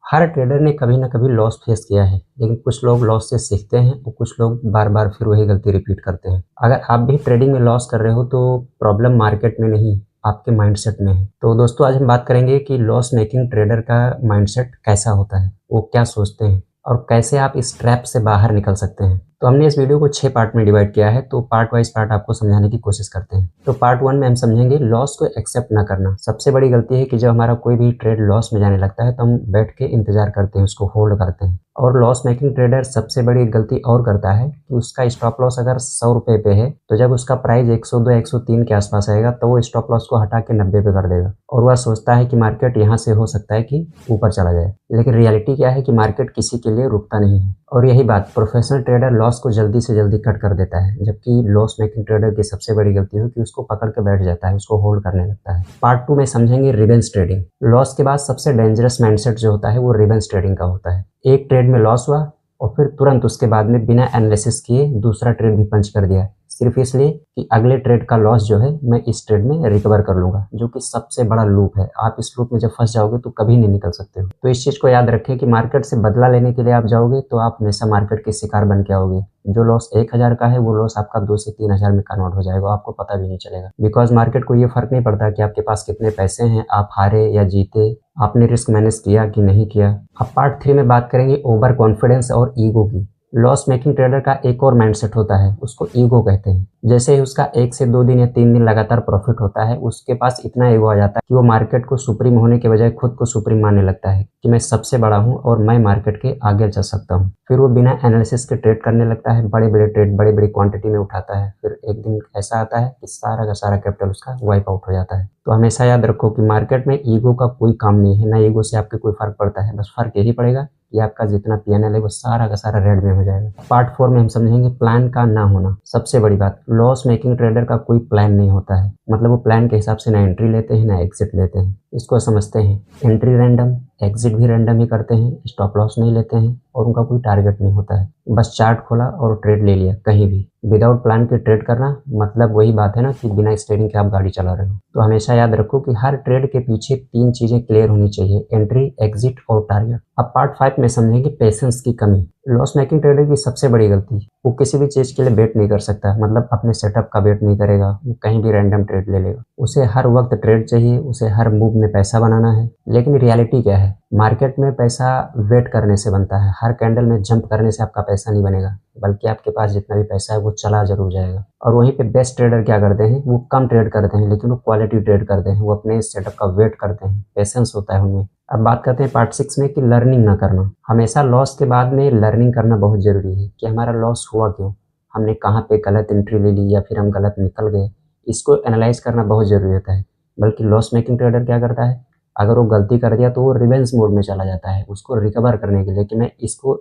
हर trader ने कभी ना कभी लॉस फेस किया है, लेकिन कुछ लोग लॉस से सीखते हैं और कुछ लोग बार बार फिर वही गलती रिपीट करते हैं। अगर आप भी ट्रेडिंग में लॉस कर रहे हो तो प्रॉब्लम मार्केट में नहीं, आपके माइंडसेट में है। तो दोस्तों, आज हम बात करेंगे कि लॉस मेकिंग ट्रेडर का माइंडसेट कैसा होता है, वो क्या सोचते हैं और कैसे आप इस ट्रैप से बाहर निकल सकते हैं। तो हमने इस वीडियो को 6 पार्ट में डिवाइड किया है, तो पार्ट वाइज पार्ट आपको समझाने की कोशिश करते हैं। तो पार्ट 1 में हम समझेंगे लॉस को एक्सेप्ट ना करना। सबसे बड़ी गलती है कि जब हमारा कोई भी ट्रेड लॉस में जाने लगता है तो हम बैठ के इंतजार करते हैं, उसको होल्ड करते हैं। और लॉस मेकिंग ट्रेडर सबसे बड़ी गलती और करता है कि उसका स्टॉप लॉस अगर 100 रुपये पे है तो जब उसका प्राइस 102 103 के आसपास आएगा तो वो स्टॉप लॉस को हटा के 90 पे कर देगा और वह सोचता है कि मार्केट यहाँ से हो सकता है कि ऊपर चला जाए। लेकिन रियलिटी क्या है कि मार्केट किसी के लिए रुकता नहीं है। और यही बात प्रोफेशनल ट्रेडर लॉस को जल्दी से जल्दी कट कर देता है, जबकि लॉस मेकिंग ट्रेडर की सबसे बड़ी गलती है कि उसको पकड़ के बैठ जाता है, उसको होल्ड करने लगता है। पार्ट 2 में समझेंगे रिवेंज ट्रेडिंग। लॉस के बाद सबसे डेंजरस माइंडसेट जो होता है वो रिवेंज ट्रेडिंग का होता है। एक ट्रेड में लॉस हुआ और फिर तुरंत उसके बाद में बिना एनालिसिस किए दूसरा ट्रेड भी पंच कर दिया, सिर्फ इसलिए कि अगले ट्रेड का लॉस जो है मैं इस ट्रेड में रिकवर कर लूंगा, जो कि सबसे बड़ा लूप है। आप इस लूप में जब फंस जाओगे तो कभी नहीं निकल सकते हो। तो इस चीज को याद रखें कि मार्केट से बदला लेने के लिए आप जाओगे तो आप हमेशा मार्केट के शिकार बन के आओगे। जो लॉस 1000 का है वो लॉस आपका 2 से 3000 में कन्वर्ट हो जाएगा, आपको पता भी नहीं चलेगा। बिकॉज मार्केट को ये फर्क नहीं पड़ता कि आपके पास कितने पैसे हैं, आप हारे या जीते, आपने रिस्क मैनेज किया कि नहीं किया। अब पार्ट 3 में बात करेंगे ओवर कॉन्फिडेंस और ईगो की। लॉस मेकिंग ट्रेडर का एक और माइंडसेट होता है, उसको ईगो कहते हैं। जैसे ही उसका 1 से 2 दिन या 3 दिन लगातार प्रॉफिट होता है, उसके पास इतना ईगो आ जाता है कि वो मार्केट को सुप्रीम होने के बजाय खुद को सुप्रीम मानने लगता है कि मैं सबसे बड़ा हूँ और मैं मार्केट के आगे चल सकता हूँ। फिर वो बिना एनालिसिस के ट्रेड करने लगता है, बड़े बड़े ट्रेड बड़ी बड़ी क्वांटिटी में उठाता है। फिर एक दिन ऐसा आता है कि सारा का सारा कैपिटल उसका वाइप आउट हो जाता है। तो हमेशा याद रखो कि मार्केट में ईगो का कोई काम नहीं है, ना ईगो से आपके कोई फर्क पड़ता है। बस फर्क यही पड़ेगा कि आपका जितना पीएनएल है वो सारा का सारा रेड में हो जाएगा। पार्ट 4 में हम समझेंगे प्लान का ना होना। सबसे बड़ी बात, लॉस मेकिंग ट्रेडर का कोई प्लान नहीं होता है। मतलब वो प्लान के हिसाब से ना एंट्री लेते हैं ना एग्जिट लेते हैं। इसको समझते हैं एंट्री रैंडम, एग्जिट भी रैंडम ही करते हैं, स्टॉप लॉस नहीं लेते हैं और उनका कोई टारगेट नहीं होता है। बस चार्ट खोला और ट्रेड ले लिया कहीं भी। विदाउट प्लान के ट्रेड करना मतलब वही बात है ना कि बिना स्टीयरिंग के आप गाड़ी चला रहे हो। तो हमेशा याद रखो कि हर ट्रेड के पीछे 3 चीजें क्लियर होनी चाहिए, एंट्री, एग्जिट और टारगेट। अब पार्ट 5 में समझेंगे पेशेंस की कमी। लॉस मेकिंग ट्रेडर की सबसे बड़ी गलती, वो किसी भी चीज के लिए वेट नहीं कर सकता। मतलब अपने सेटअप का वेट नहीं करेगा, वो कहीं भी रैंडम ट्रेड ले लेगा। उसे हर वक्त ट्रेड चाहिए, उसे हर मूव में पैसा बनाना है। लेकिन रियलिटी क्या है, मार्केट में पैसा वेट करने से बनता है। हर कैंडल में जंप करने से आपका पैसा नहीं बनेगा, बल्कि आपके पास जितना भी पैसा है वो चला जरूर जाएगा। और वहीं पे बेस्ट ट्रेडर क्या करते हैं, वो कम ट्रेड करते हैं लेकिन वो क्वालिटी ट्रेड करते हैं, वो अपने सेटअप का वेट करते हैं, पेशेंस होता है उनमें। अब बात करते हैं पार्ट 6 में कि लर्निंग ना करना। हमेशा लॉस के बाद में लर्निंग करना बहुत जरूरी है कि हमारा लॉस हुआ क्यों, हमने कहाँ पे गलत एंट्री ले ली या फिर हम गलत निकल गए। इसको एनालाइज करना बहुत जरूरी होता है। बल्कि लॉस मेकिंग ट्रेडर क्या करता है, अगर वो गलती कर दिया तो वो रिवेंज मोड में चला जाता है, उसको रिकवर करने के लिए कि मैं इसको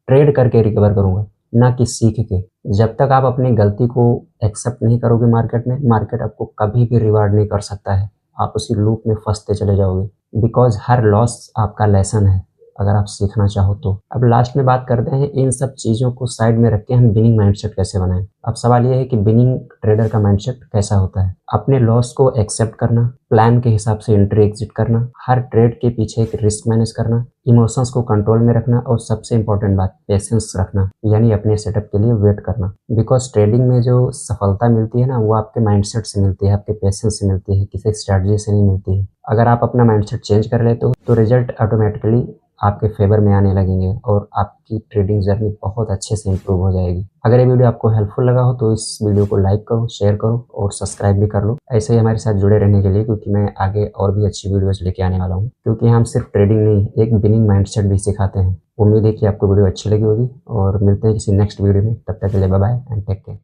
ट्रेड करके रिकवर करूंगा, ना कि सीख के। जब तक आप अपनी गलती को एक्सेप्ट नहीं करोगे मार्केट में, मार्केट आपको कभी भी रिवार्ड नहीं कर सकता है। आप उसी लूप में फंसते चले जाओगे। बिकॉज हर लॉस आपका लेसन है, अगर आप सीखना चाहो तो। अब लास्ट में बात करते हैं इन सब चीज़ों को साइड में रख के हम विनिंग माइंडसेट कैसे बनाएं। अब सवाल यह है कि विनिंग ट्रेडर का माइंडसेट कैसा होता है। अपने लॉस को एक्सेप्ट करना, प्लान के हिसाब से एंट्री एग्जिट करना, हर ट्रेड के पीछे एक रिस्क मैनेज करना, इमोशंस को कंट्रोल में रखना और सबसे इंपॉर्टेंट बात पेशेंस रखना, यानी अपने सेटअप के लिए वेट करना। बिकॉज ट्रेडिंग में जो सफलता मिलती है ना, वो आपके माइंडसेट से मिलती है, आपके पेशेंस से मिलती है, किसी स्ट्रैटेजी से नहीं मिलती है। अगर आप अपना माइंडसेट चेंज कर लेते हो तो रिजल्ट ऑटोमेटिकली आपके फेवर में आने लगेंगे और आपकी ट्रेडिंग जर्नी बहुत अच्छे से इंप्रूव हो जाएगी। अगर ये वीडियो आपको हेल्पफुल लगा हो तो इस वीडियो को लाइक करो, शेयर करो और सब्सक्राइब भी कर लो, ऐसे ही हमारे साथ जुड़े रहने के लिए, क्योंकि मैं आगे और भी अच्छी वीडियोस लेके आने वाला हूँ। क्योंकि हम सिर्फ ट्रेडिंग नहीं, एक विनिंग माइंडसेट भी सिखाते हैं। उम्मीद है कि आपको वीडियो अच्छी लगी होगी और मिलते हैं किसी नेक्स्ट वीडियो में। तब तक के लिए bye bye and take care.